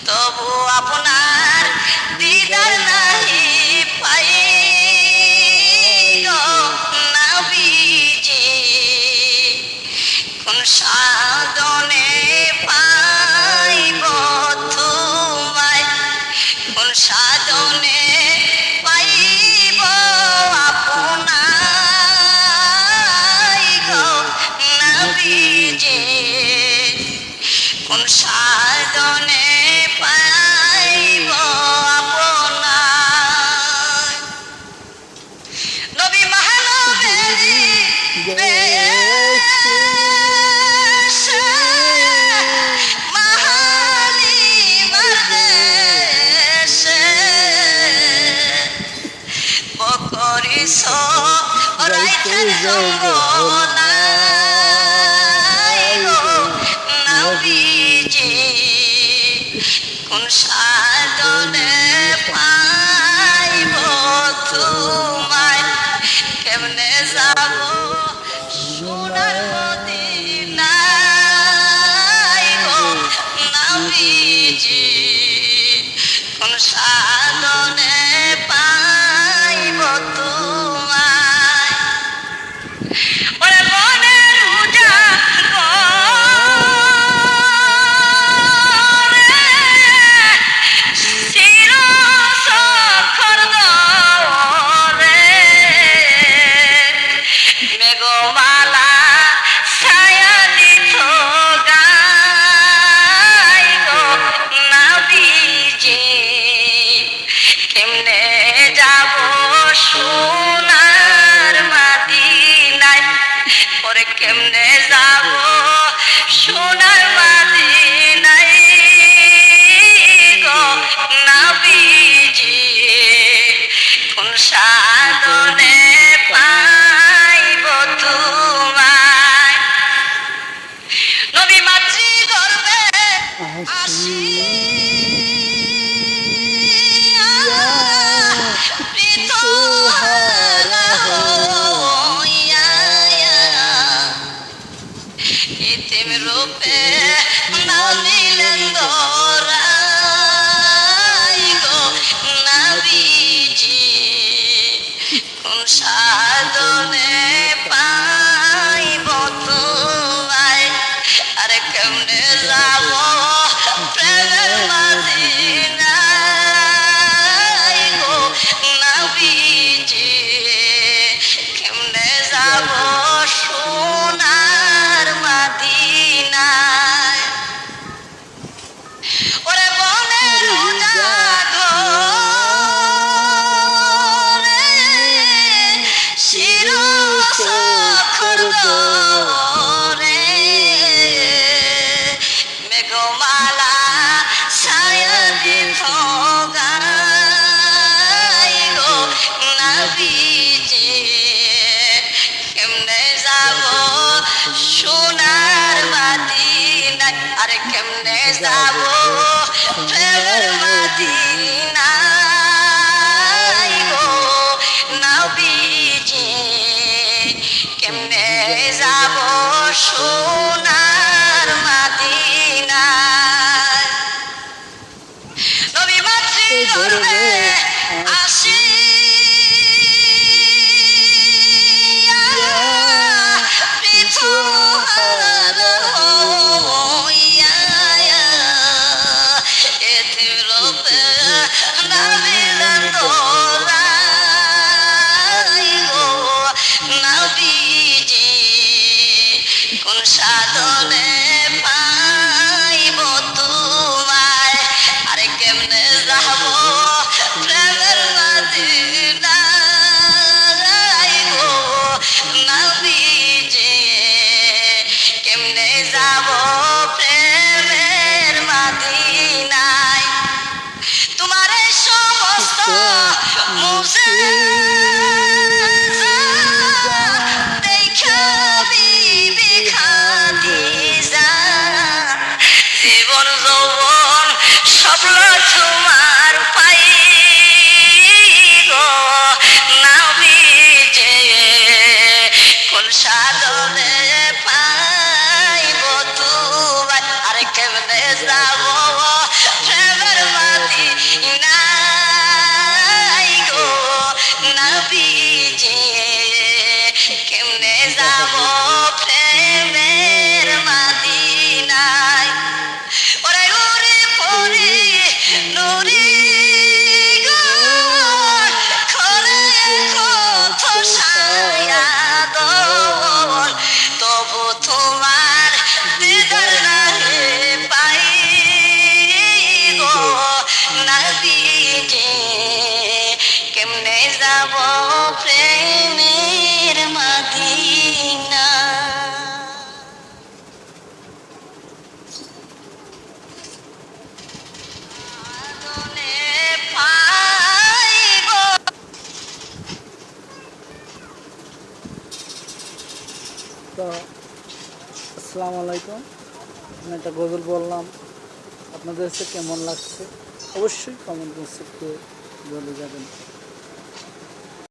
তবু আপনার দিদার নাহি পাই গো নবীজি, কোন সাধনে পাইব তোমায়, কোন সাধনে পাইব আপনায় গো নবীজি, কোন সাধনে পাইব আপনায়। নবী মহানবী বেশে মাহালিমার দেশে বকরি সরাইতেন জঙ্গলায় গো নবীজি, কোন সাধনে পাইব তোমায়, কেমনে যাব সোনার মদিনায় গো নবীজি, কোন সাধনে পাইব তোমায়। ওরে মনের উজাগরে চির সখর দরে মেঘমালা ছায়া দিত গায় গো নবীজি, কেমনে যাব সোনার মদিনায়, ওরে কেমনে যাব সোনার মদিনায় গো নবীজি, কোন সাধনে পাইব তোমায়। নবী মাতৃ গর্ভে আসিয়া পৃথুহারা হইয়া ইতিম রূপে নামিলেন ধরায় গো নবীজি, কোন সাধনে পাইব তোমায়, আরে কেমনে যাব প্রেমের মদিনায় গো নবীজি, যাব প্রেমের মদিনা। সাধনে পাইব। তো আসসালামু আলাইকুম, আমি একটা গজল বললাম, আপনাদের কাছে কেমন লাগছে অবশ্যই কমেন্ট বক্সে বলে যাবেন।